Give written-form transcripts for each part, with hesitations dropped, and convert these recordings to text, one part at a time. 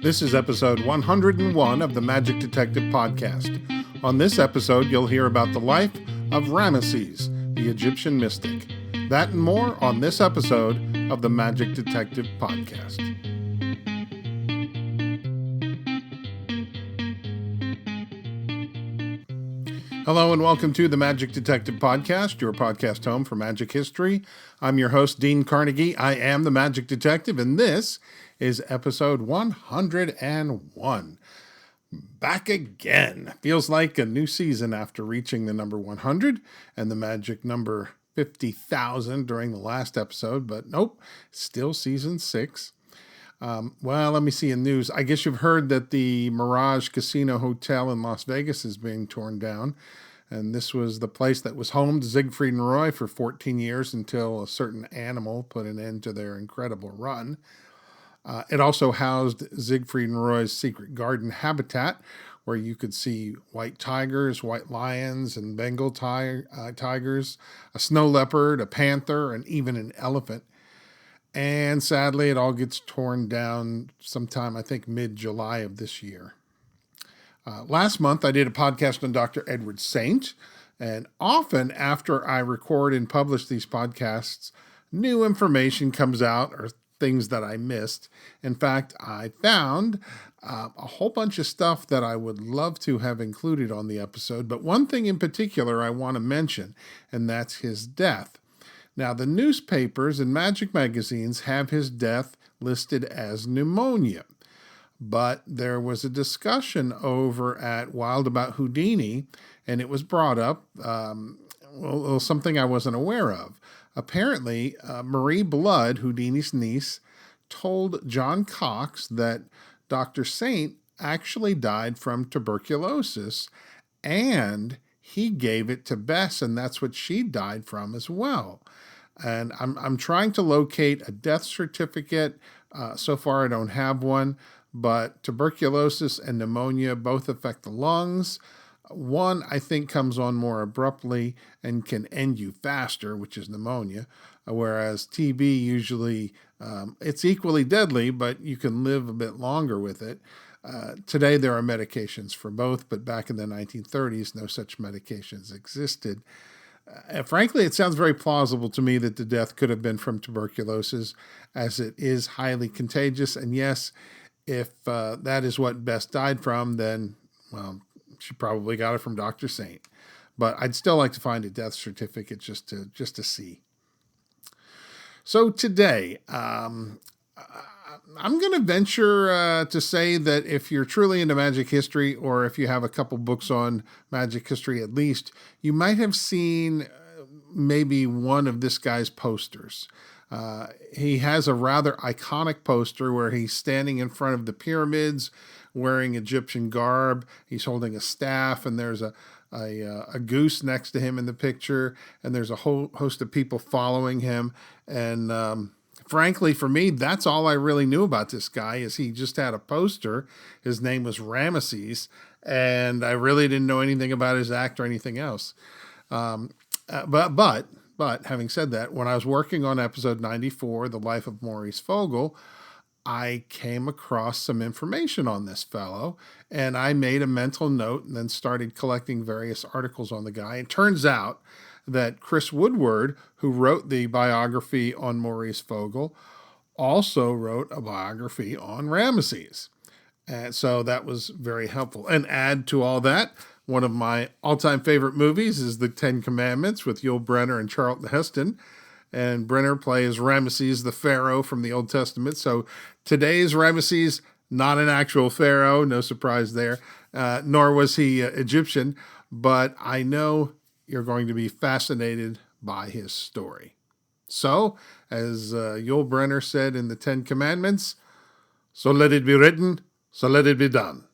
This is episode 101 of the Magic Detective Podcast. On this episode, you'll hear about the life of Rameses, the Egyptian mystic. That and more on this episode of the Magic Detective Podcast. Hello and welcome to the Magic Detective Podcast, your podcast home for magic history. I'm your host, Dean Carnegie. I am the Magic Detective, and this is episode 101. Back again. Feels like a new season after reaching the number 100 and the magic number 50,000 during the last episode, but nope, still season 6. Well, let me see in news. I guess you've heard that the Mirage Casino Hotel in Las Vegas is being torn down. And this was the place that was home to Siegfried and Roy for 14 years until a certain animal put an end to their incredible run. It also housed Siegfried and Roy's secret garden habitat, where you could see white tigers, white lions, and Bengal tigers, a snow leopard, a panther, and even an elephant. And sadly, it all gets torn down sometime, I think, mid-July of this year. Last month, I did a podcast on Dr. Edward Saint, and often after I record and publish these podcasts, new information comes out or things that I missed. In fact, I found a whole bunch of stuff that I would love to have included on the episode, but one thing in particular I want to mention, and that's his death. Now, the newspapers and magic magazines have his death listed as pneumonia, but there was a discussion over at Wild About Houdini, and it was brought up, something I wasn't aware of. Apparently, Marie Blood, Houdini's niece, told John Cox that Dr. Saint actually died from tuberculosis, and he gave it to Bess, and that's what she died from as well. And I'm trying to locate a death certificate. So far, I don't have one, but tuberculosis and pneumonia both affect the lungs. One, I think, comes on more abruptly and can end you faster, which is pneumonia, whereas TB usually, it's equally deadly, but you can live a bit longer with it. Today, there are medications for both, but back in the 1930s, no such medications existed. Frankly, it sounds very plausible to me that the death could have been from tuberculosis, as it is highly contagious. And yes, if that is what Bess died from, then, well, she probably got it from Dr. Saint. But I'd still like to find a death certificate just to see. So today, I'm going to venture to say that if you're truly into magic history, or if you have a couple books on magic history at least, you might have seen maybe one of this guy's posters. He has a rather iconic poster where he's standing in front of the pyramids wearing Egyptian garb. He's holding a staff, and there's a goose next to him in the picture, and there's a whole host of people following him. And frankly, for me, that's all I really knew about this guy, is he just had a poster. His name was Rameses, and I really didn't know anything about his act or anything else. But having said that, when I was working on episode 94, The Life of Maurice Vogel, I came across some information on this fellow, and I made a mental note and then started collecting various articles on the guy. It turns out that Chris Woodward, who wrote the biography on Maurice Vogel, also wrote a biography on Rameses. And so that was very helpful. And add to all that, one of my all-time favorite movies is The Ten Commandments with Yul Brynner and Charlton Heston. And Brynner plays Rameses the Pharaoh from the Old Testament. So today's Rameses, not an actual pharaoh, no surprise there, nor was he Egyptian, but I know you're going to be fascinated by his story. So, as Yul Brynner said in the Ten Commandments, so let it be written, so let it be done.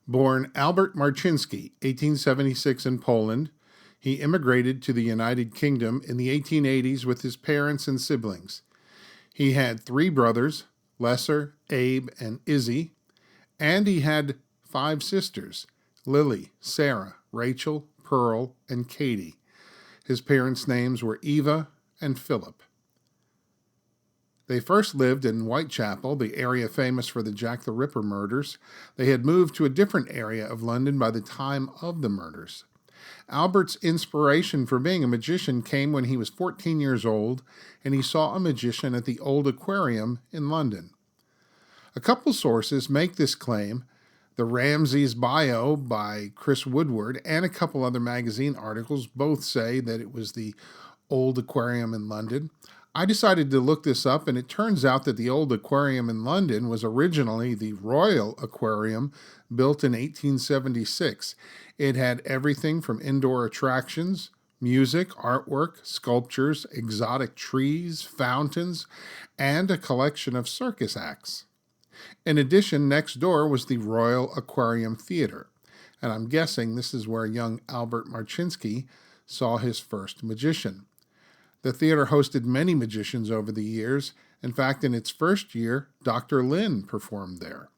Born Albert Marchinsky, 1876 in Poland, he immigrated to the United Kingdom in the 1880s with his parents and siblings. He had 3 brothers, Lesser, Abe, and Izzy, and he had 5 sisters, Lily, Sarah, Rachel, Pearl, and Katie. His parents' names were Eva and Philip. They first lived in Whitechapel, the area famous for the Jack the Ripper murders. They had moved to a different area of London by the time of the murders. Albert's inspiration for being a magician came when he was 14 years old, and he saw a magician at the Old Aquarium in London. A couple sources make this claim. The Rameses bio by Chris Woodward and a couple other magazine articles both say that it was the Old Aquarium in London. I decided to look this up, and it turns out that the Old Aquarium in London was originally the Royal Aquarium, built in 1876. It had everything from indoor attractions, music, artwork, sculptures, exotic trees, fountains, and a collection of circus acts. In addition, next door was the Royal Aquarium Theater, and I'm guessing this is where young Albert Marchinsky saw his first magician. The theater hosted many magicians over the years. In fact, in its first year, Dr. Lynn performed there.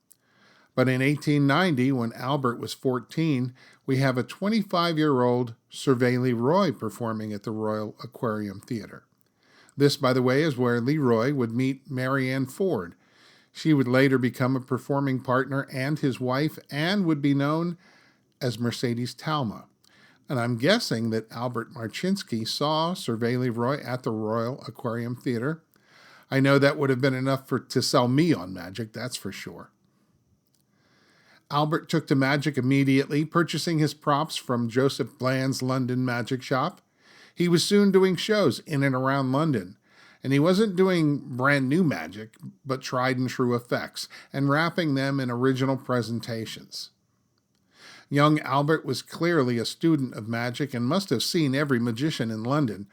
But in 1890, when Albert was 14, we have a 25-year-old Survey Leroy performing at the Royal Aquarium Theater. This, by the way, is where Leroy would meet Mary Ann Ford. She would later become a performing partner and his wife, and would be known as Mercedes Talma. And I'm guessing that Albert Marchinsky saw Survey Leroy at the Royal Aquarium Theater. I know that would have been enough to sell me on magic, that's for sure. Albert took to magic immediately, purchasing his props from Joseph Bland's London magic shop. He was soon doing shows in and around London, and he wasn't doing brand new magic, but tried and true effects, and wrapping them in original presentations. Young Albert was clearly a student of magic and must have seen every magician in London.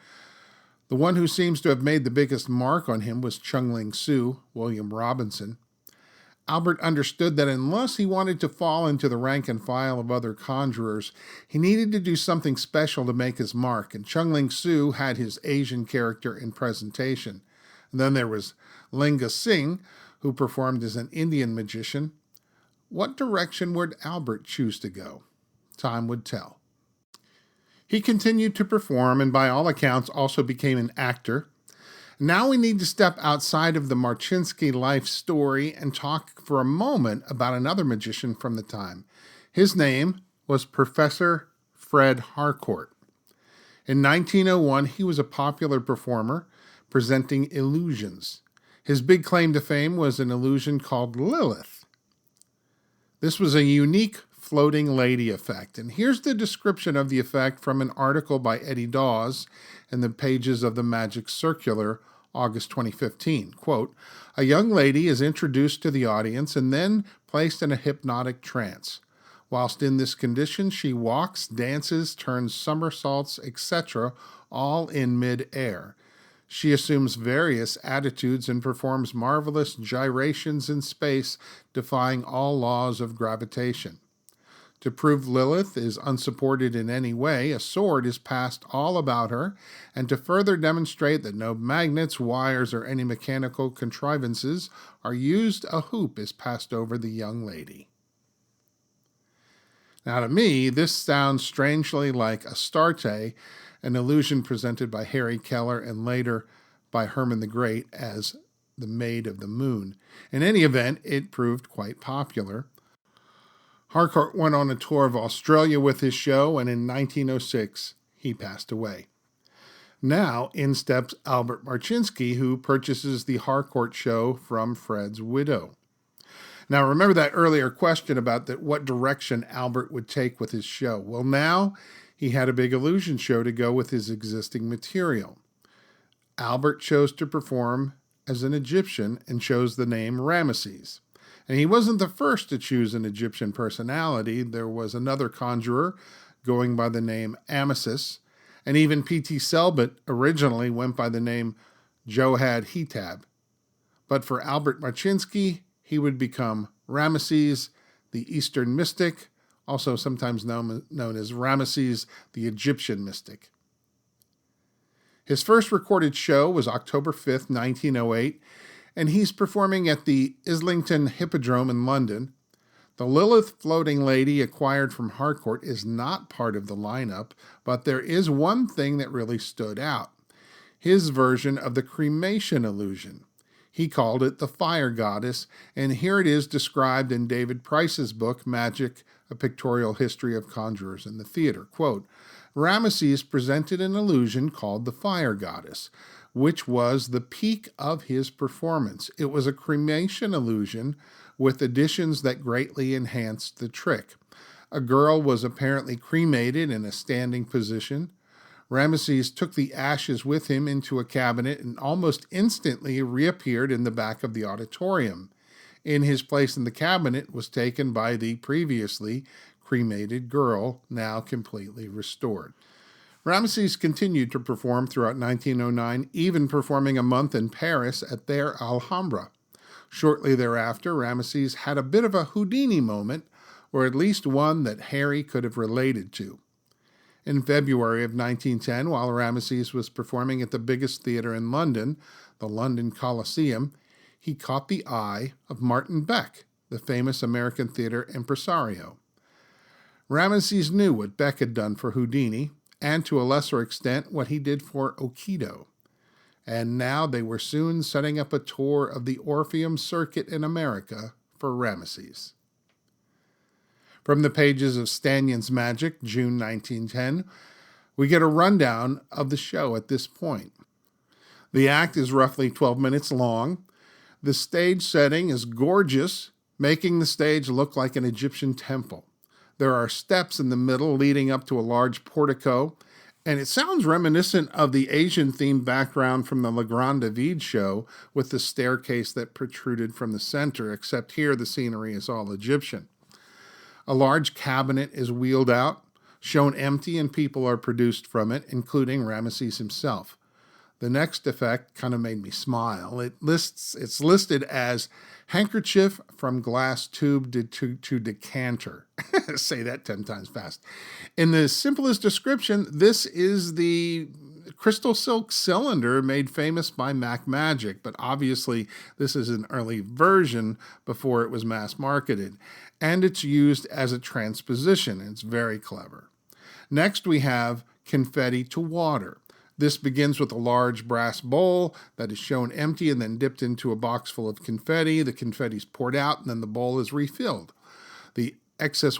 The one who seems to have made the biggest mark on him was Chung-Ling Soo, William Robinson. Albert understood that unless he wanted to fall into the rank and file of other conjurers, he needed to do something special to make his mark, and Chung-Ling Soo had his Asian character in presentation. And then there was Linga Singh, who performed as an Indian magician. What direction would Albert choose to go? Time would tell. He continued to perform and by all accounts also became an actor. Now we need to step outside of the Marchinsky life story and talk for a moment about another magician from the time. His name was Professor Fred Harcourt. In 1901, he was a popular performer presenting illusions. His big claim to fame was an illusion called Lilith. This was a unique floating lady effect, and here's the description of the effect from an article by Eddie Dawes in the pages of the Magic Circular, August 2015. Quote, "A young lady is introduced to the audience and then placed in a hypnotic trance. Whilst in this condition, she walks, dances, turns somersaults, etc., all in mid-air. She assumes various attitudes and performs marvelous gyrations in space, defying all laws of gravitation. To prove Lilith is unsupported in any way, a sword is passed all about her, and to further demonstrate that no magnets, wires, or any mechanical contrivances are used, a hoop is passed over the young lady." Now to me, this sounds strangely like Astarte, an illusion presented by Harry Keller and later by Hermann the Great as the Maid of the Moon. In any event, it proved quite popular. Harcourt went on a tour of Australia with his show, and in 1906, he passed away. Now, in steps Albert Marchinsky, who purchases the Harcourt show from Fred's widow. Now, remember that earlier question about what direction Albert would take with his show. Well, now he had a big illusion show to go with his existing material. Albert chose to perform as an Egyptian and chose the name Rameses. And he wasn't the first to choose an Egyptian personality. There was another conjurer going by the name Amasis, and even P.T. Selbit originally went by the name Johad Hetab. But for Albert Marchinsky, he would become Rameses the Eastern Mystic, also sometimes known as Rameses the Egyptian Mystic. His first recorded show was October 5th, 1908, and he's performing at the Islington Hippodrome in London. The Lilith floating lady acquired from Harcourt is not part of the lineup, but there is one thing that really stood out. his version of the cremation illusion. He called it the fire goddess, and here it is described in David Price's book, Magic, A Pictorial History of Conjurers in the Theater. Quote, Rameses presented an illusion called the fire goddess, which was the peak of his performance. It was a cremation illusion with additions that greatly enhanced the trick. A girl was apparently cremated in a standing position. Rameses took the ashes with him into a cabinet and almost instantly reappeared in the back of the auditorium. In his place in the cabinet was taken by the previously cremated girl, now completely restored. Rameses continued to perform throughout 1909, even performing a month in Paris at their Alhambra. Shortly thereafter, Rameses had a bit of a Houdini moment, or at least one that Harry could have related to. In February of 1910, while Rameses was performing at the biggest theater in London, the London Coliseum, he caught the eye of Martin Beck, the famous American theater impresario. Rameses knew what Beck had done for Houdini, and to a lesser extent what he did for Aikido. And now they were soon setting up a tour of the Orpheum Circuit in America for Rameses. From the pages of Stanion's Magic, June 1910, we get a rundown of the show at this point. The act is roughly 12 minutes long. The stage setting is gorgeous, making the stage look like an Egyptian temple. There are steps in the middle leading up to a large portico, and it sounds reminiscent of the Asian-themed background from the Le Grand David show with the staircase that protruded from the center, except here the scenery is all Egyptian. A large cabinet is wheeled out, shown empty, and people are produced from it, including Rameses himself. The next effect kind of made me smile. It's listed as handkerchief from glass tube to decanter. Say that 10 times fast. In the simplest description, this is the crystal silk cylinder made famous by Mac Magic, but obviously this is an early version before it was mass marketed, and it's used as a transposition. It's very clever. Next, we have confetti to water. This begins with a large brass bowl that is shown empty and then dipped into a box full of confetti. The confetti is poured out and then the bowl is refilled. The excess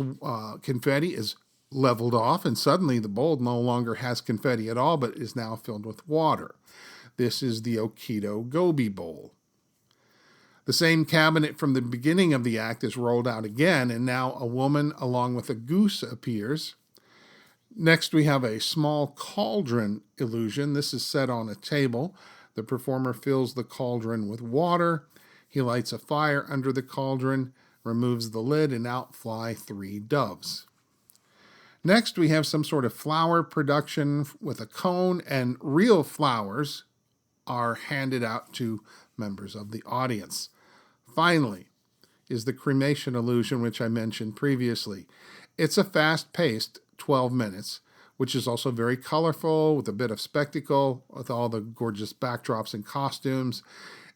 confetti is leveled off and suddenly the bowl no longer has confetti at all but is now filled with water. This is the Aikido Gobi bowl. The same cabinet from the beginning of the act is rolled out again, and now a woman along with a goose appears. Next, we have a small cauldron illusion. This is set on a table. The performer fills the cauldron with water. He lights a fire under the cauldron, removes the lid, and out fly 3 doves. Next, we have some sort of flower production with a cone, and real flowers are handed out to members of the audience. Finally is the cremation illusion, which I mentioned previously. It's a fast-paced 12 minutes, which is also very colorful with a bit of spectacle, with all the gorgeous backdrops and costumes.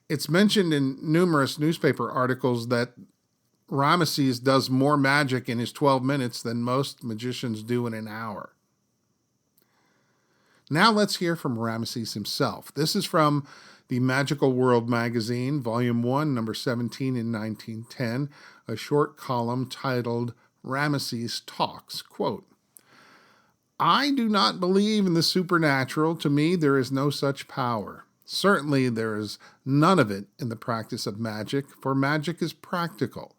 It's mentioned in numerous newspaper articles that Rameses does more magic in his 12 minutes than most magicians do in an hour. Now let's hear from Rameses himself. This is from the Magical World magazine, Volume 1, number 17 in 1910, a short column titled Rameses Talks. Quote, I do not believe in the supernatural. To me, there is no such power. Certainly, there is none of it in the practice of magic, for magic is practical,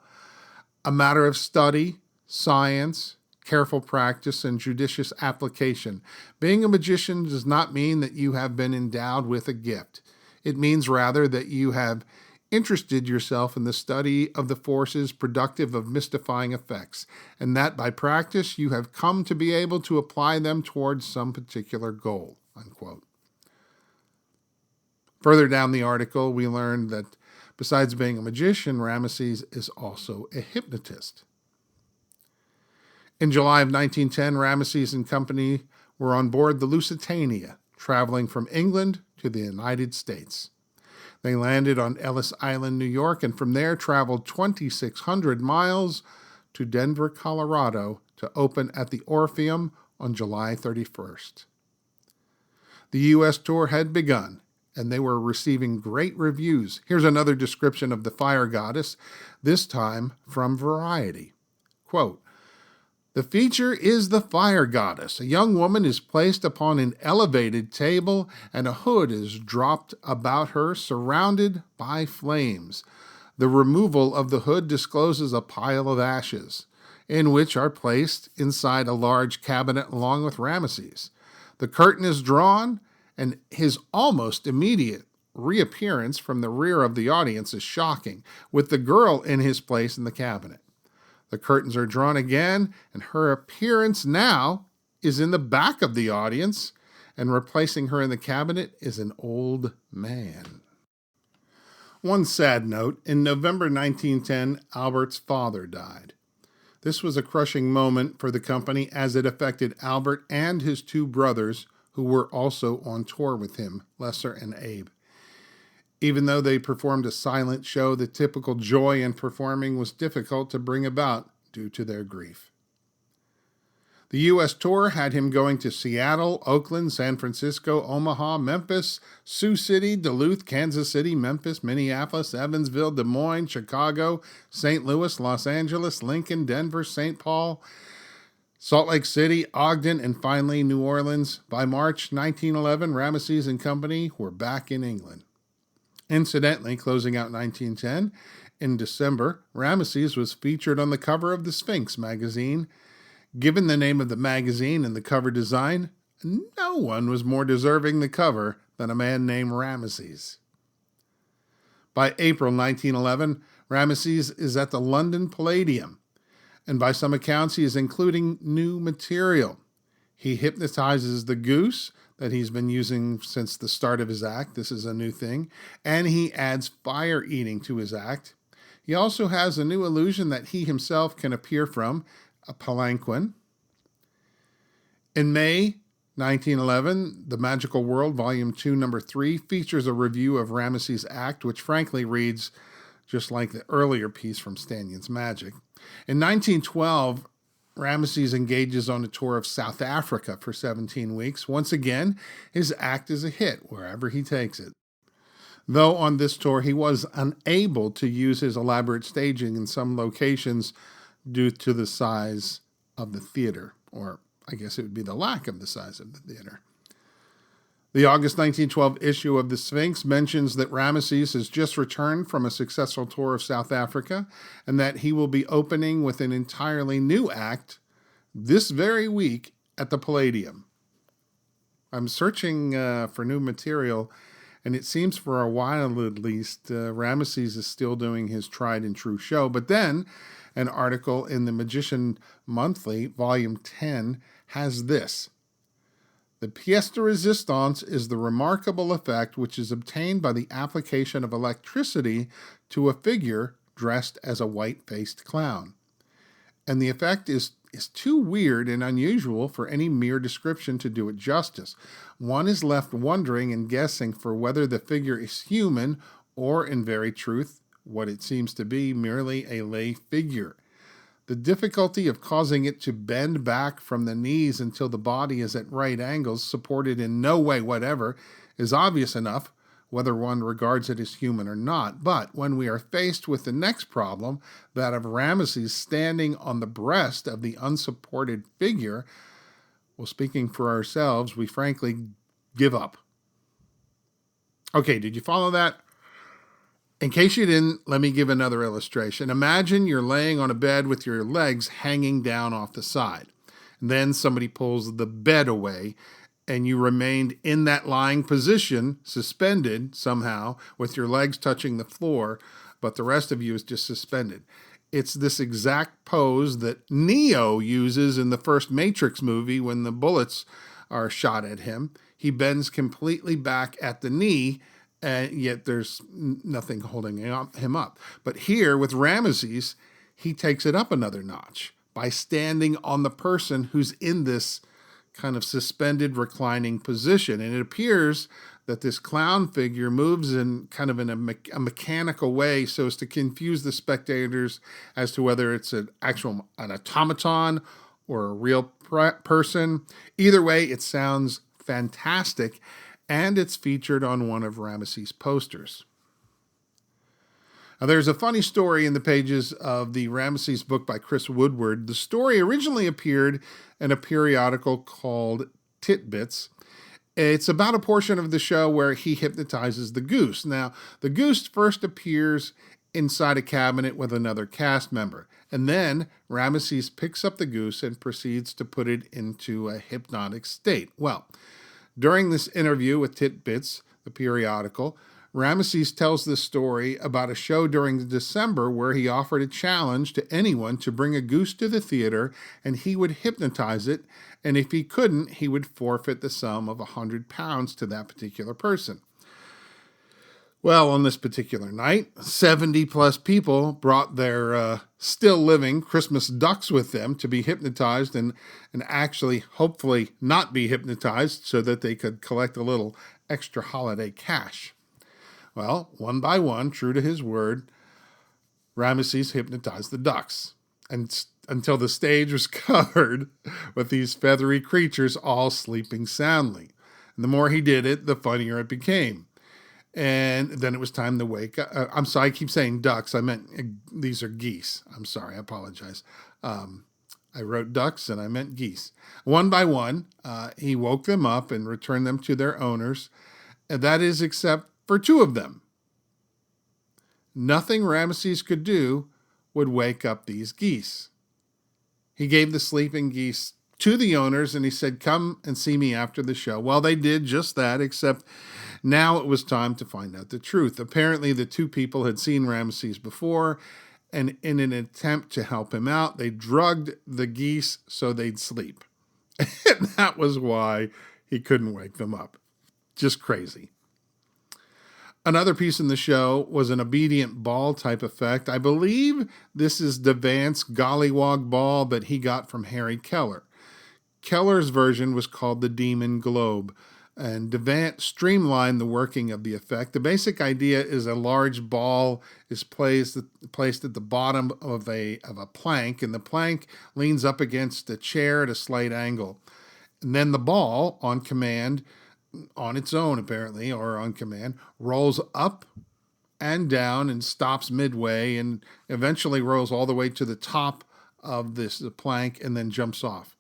a matter of study, science, careful practice, and judicious application. Being a magician does not mean that you have been endowed with a gift. It means rather that you have interested yourself in the study of the forces productive of mystifying effects, and that by practice you have come to be able to apply them towards some particular goal. Unquote. Further down the article, we learned that besides being a magician, Rameses is also a hypnotist. In July of 1910, Rameses and company were on board the Lusitania, traveling from England to the United States. They landed on Ellis Island, New York, and from there traveled 2,600 miles to Denver, Colorado, to open at the Orpheum on July 31st. The U.S. tour had begun, and they were receiving great reviews. Here's another description of the fire goddess, this time from Variety. Quote, "The feature is the fire goddess. A young woman is placed upon an elevated table, and a hood is dropped about her, surrounded by flames. The removal of the hood discloses a pile of ashes, in which are placed inside a large cabinet along with Rameses. The curtain is drawn, and his almost immediate reappearance from the rear of the audience is shocking, with the girl in his place in the cabinet. The curtains are drawn again, and her appearance now is in the back of the audience, and replacing her in the cabinet is an old man." One sad note, in November 1910, Albert's father died. This was a crushing moment for the company as it affected Albert and his two brothers, who were also on tour with him, Lesser and Abe. Even though they performed a silent show, the typical joy in performing was difficult to bring about due to their grief. The U.S. tour had him going to Seattle, Oakland, San Francisco, Omaha, Memphis, Sioux City, Duluth, Kansas City, Memphis, Minneapolis, Evansville, Des Moines, Chicago, St. Louis, Los Angeles, Lincoln, Denver, St. Paul, Salt Lake City, Ogden, and finally New Orleans. By March 1911, Rameses and company were back in England. Incidentally, closing out 1910, in December, Rameses was featured on the cover of the Sphinx magazine. Given the name of the magazine and the cover design, no one was more deserving the cover than a man named Rameses. By April 1911, Rameses is at the London Palladium, and by some accounts, he is including new material. He hypnotizes the goose that he's been using since the start of his act. This is a new thing. And he adds fire eating to his act. He also has a new illusion that he himself can appear from, a palanquin. In May 1911, The Magical World, Volume 2, Number 3, features a review of Rameses' act, which frankly reads just like the earlier piece from Stanion's Magic. In 1912, Rameses engages on a tour of South Africa for 17 weeks. Once again, his act is a hit wherever he takes it. Though on this tour, he was unable to use his elaborate staging in some locations due to the size of the theater, or I guess it would be the lack of the size of the theater. The August 1912 issue of the Sphinx mentions that Rameses has just returned from a successful tour of South Africa and that he will be opening with an entirely new act this very week at the Palladium. I'm searching for new material, and it seems for a while at least, Rameses is still doing his tried and true show. But then an article in the Magician Monthly, Volume 10, has this. The pièce de résistance is the remarkable effect which is obtained by the application of electricity to a figure dressed as a white-faced clown. And the effect is too weird and unusual for any mere description to do it justice. One is left wondering and guessing for whether the figure is human or, in very truth, what it seems to be, merely a lay figure. The difficulty of causing it to bend back from the knees until the body is at right angles, supported in no way whatever, is obvious enough, whether one regards it as human or not. But when we are faced with the next problem, that of Rameses standing on the breast of the unsupported figure, well, speaking for ourselves, we frankly give up. Okay, did you follow that? In case you didn't, let me give another illustration. Imagine you're laying on a bed with your legs hanging down off the side. And then somebody pulls the bed away, and you remained in that lying position, suspended somehow, with your legs touching the floor, but the rest of you is just suspended. It's this exact pose that Neo uses in the first Matrix movie when the bullets are shot at him. He bends completely back at the knee, and yet there's nothing holding him up. But here with Rameses, he takes it up another notch by standing on the person who's in this kind of suspended reclining position. And it appears that this clown figure moves in kind of in a mechanical way so as to confuse the spectators as to whether it's an automaton or a real person. Either way, it sounds fantastic. and it's featured on one of Rameses' posters. Now, there's a funny story in the pages of the Rameses book by Chris Woodward. The story originally appeared in a periodical called Titbits. It's about a portion of the show where he hypnotizes the goose. Now, the goose first appears inside a cabinet with another cast member, and then Rameses picks up the goose and proceeds to put it into a hypnotic state. Well, during this interview with Titbits, the periodical, Rameses tells this story about a show during December where he offered a challenge to anyone to bring a goose to the theater and he would hypnotize it, and if he couldn't, he would forfeit the sum of £100 to that particular person. Well, on this particular night, 70 plus people brought their still living Christmas ducks with them to be hypnotized and actually, hopefully, not be hypnotized so that they could collect a little extra holiday cash. Well, one by one, true to his word, Rameses hypnotized the ducks until the stage was covered with these feathery creatures all sleeping soundly. And the more he did it, the funnier it became. And then it was time to wake up. I'm sorry, I keep saying ducks. I meant these are geese. I'm sorry, I apologize. I wrote ducks and I meant geese. One by one, he woke them up and returned them to their owners. And that is except for two of them. Nothing Rameses could do would wake up these geese. He gave the sleeping geese to the owners and he said, "Come and see me after the show." Well, they did just that, except now it was time to find out the truth. Apparently, the two people had seen Rameses before, and in an attempt to help him out, they drugged the geese so they'd sleep. And that was why he couldn't wake them up. Just crazy. Another piece in the show was an obedient ball type effect. I believe this is Devant's gollywog ball that he got from Harry Keller. Keller's version was called the Demon Globe, and Devant streamlined the working of the effect. The basic idea is a large ball is placed at the bottom of a plank, and the plank leans up against a chair at a slight angle. And then the ball, on command, on its own apparently, or on command, rolls up and down and stops midway and eventually rolls all the way to the top of the plank and then jumps off.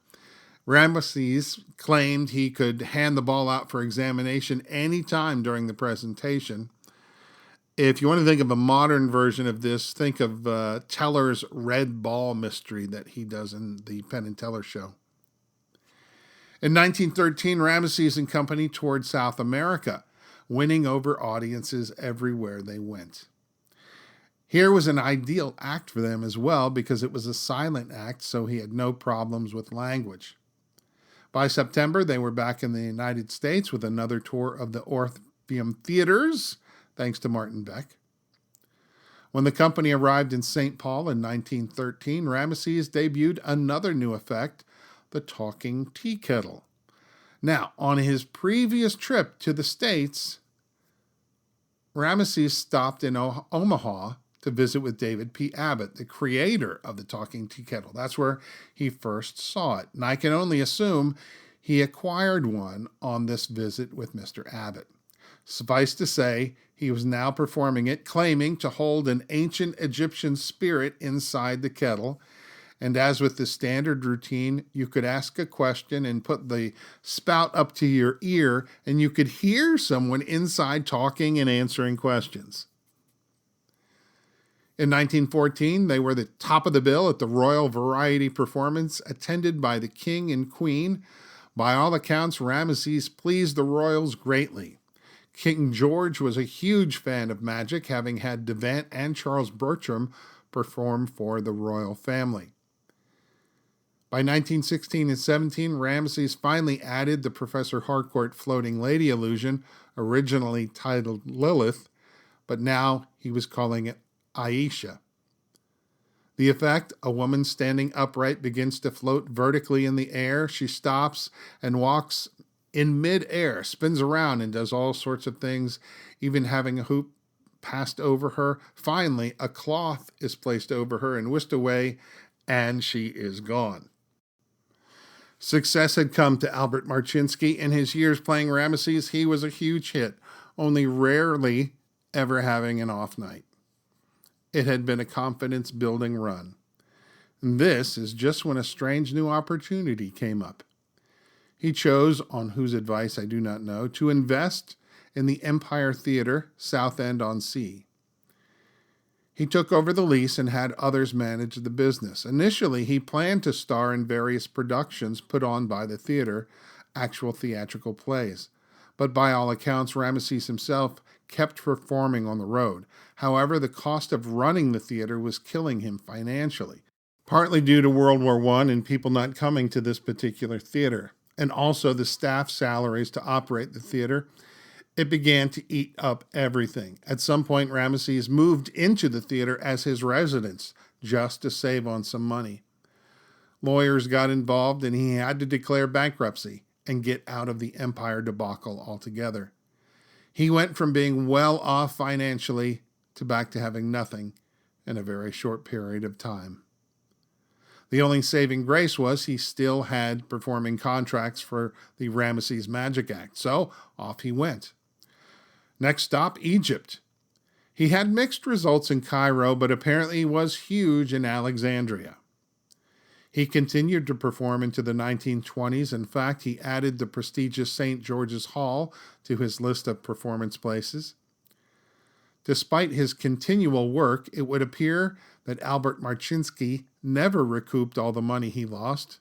Rameses claimed he could hand the ball out for examination anytime during the presentation. If you want to think of a modern version of this, think of Teller's red ball mystery that he does in the Penn and Teller show. In 1913, Rameses and company toured South America, winning over audiences everywhere they went. Here was an ideal act for them as well because it was a silent act, so he had no problems with language. By September, they were back in the United States with another tour of the Orpheum Theaters, thanks to Martin Beck. When the company arrived in St. Paul in 1913, Rameses debuted another new effect, the talking tea kettle. Now, on his previous trip to the States, Rameses stopped in Omaha to visit with David P. Abbott, the creator of the talking tea kettle. That's where he first saw it. And I can only assume he acquired one on this visit with Mr. Abbott. Suffice to say, he was now performing it, claiming to hold an ancient Egyptian spirit inside the kettle. And as with the standard routine, you could ask a question and put the spout up to your ear, and you could hear someone inside talking and answering questions. In 1914, they were the top of the bill at the Royal Variety Performance, attended by the King and Queen. By all accounts, Rameses pleased the royals greatly. King George was a huge fan of magic, having had Devant and Charles Bertram perform for the royal family. By 1916 and 17, Rameses finally added the Professor Harcourt floating lady illusion, originally titled Lilith, but now he was calling it Aisha. The effect, a woman standing upright begins to float vertically in the air. She stops and walks in mid-air, spins around and does all sorts of things, even having a hoop passed over her. Finally, a cloth is placed over her and whisked away, and she is gone. Success had come to Albert Marchinsky. In his years playing Rameses, he was a huge hit, only rarely ever having an off night. It had been a confidence-building run. And this is just when a strange new opportunity came up. He chose, on whose advice I do not know, to invest in the Empire Theater, Southend-on-Sea. He took over the lease and had others manage the business. Initially, he planned to star in various productions put on by the theater, actual theatrical plays. But by all accounts, Rameses himself kept performing on the road. However, the cost of running the theater was killing him financially, partly due to World War I and people not coming to this particular theater, and also the staff salaries to operate the theater. It began to eat up everything. At some point, Rameses moved into the theater as his residence just to save on some money. Lawyers got involved and he had to declare bankruptcy and get out of the Empire debacle altogether. He went from being well off financially to back to having nothing in a very short period of time. The only saving grace was he still had performing contracts for the Rameses Magic Act, so off he went. Next stop, Egypt. He had mixed results in Cairo, but apparently was huge in Alexandria. He continued to perform into the 1920s. In fact, he added the prestigious St. George's Hall to his list of performance places. Despite his continual work, it would appear that Albert Marchinsky never recouped all the money he lost.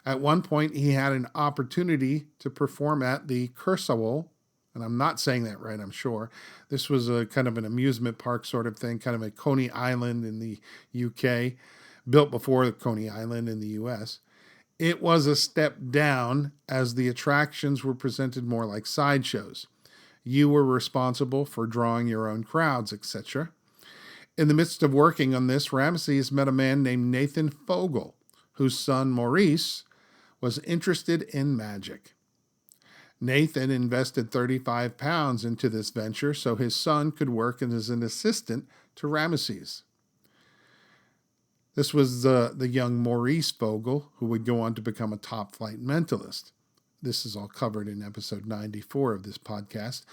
At one point, he had an opportunity to perform at the Kursaal, and I'm not saying that right, I'm sure. This was a kind of an amusement park sort of thing, kind of a Coney Island in the UK, built before Coney Island in the US. It was a step down as the attractions were presented more like sideshows. You were responsible for drawing your own crowds, etc. In the midst of working on this, Rameses met a man named Nathan Fogel, whose son Maurice was interested in magic. Nathan invested £35 into this venture so his son could work as an assistant to Rameses. This was the young Maurice Fogel, who would go on to become a top-flight mentalist. This is all covered in episode 94 of this podcast.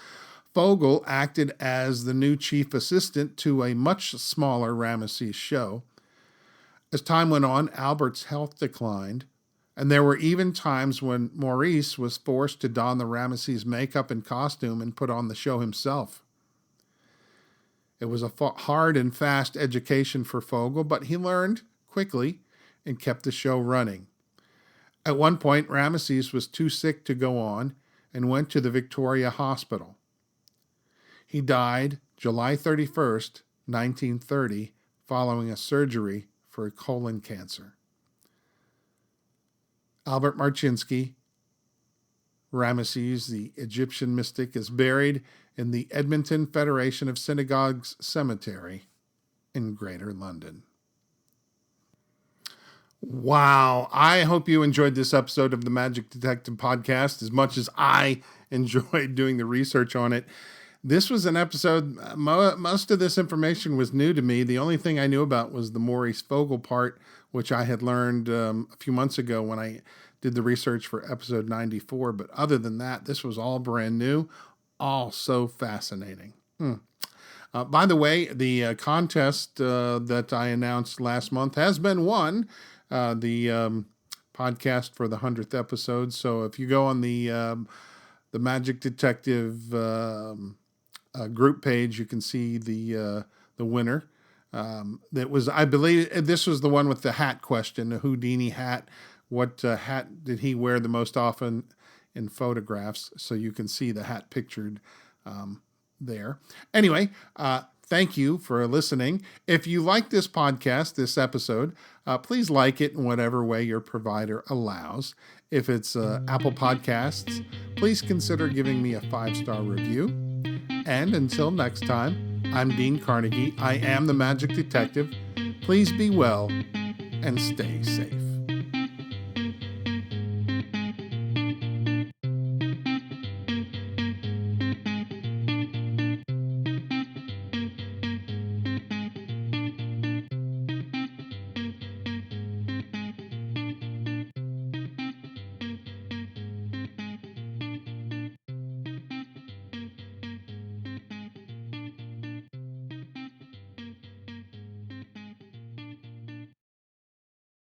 Fogel acted as the new chief assistant to a much smaller Rameses show. As time went on, Albert's health declined, and there were even times when Maurice was forced to don the Rameses makeup and costume and put on the show himself. It was a hard and fast education for Fogel, but he learned quickly and kept the show running. At one point, Rameses was too sick to go on and went to the Victoria Hospital. He died July 31st, 1930, following a surgery for colon cancer. Albert Marchinsky, Rameses the Egyptian Mystic, is buried in the Edmonton Federation of Synagogues Cemetery in Greater London. Wow. I hope you enjoyed this episode of the Magic Detective Podcast as much as I enjoyed doing the research on it. This was an episode, most of this information was new to me. The only thing I knew about was the Maurice Fogel part, which I had learned a few months ago when I did the research for episode 94. But other than that, this was all brand new, all so fascinating. By the way, the contest that I announced last month has been won, the podcast for the 100th episode. So if you go on the Magic Detective group page, you can see the winner. That was, I believe, this was the one with the hat question, the Houdini hat. What hat did he wear the most often in photographs? So you can see the hat pictured there. Anyway, thank you for listening. If you like this podcast, this episode, please like it in whatever way your provider allows. If it's Apple Podcasts, please consider giving me a 5-star review. And until next time, I'm Dean Carnegie. I am the Magic Detective. Please be well and stay safe.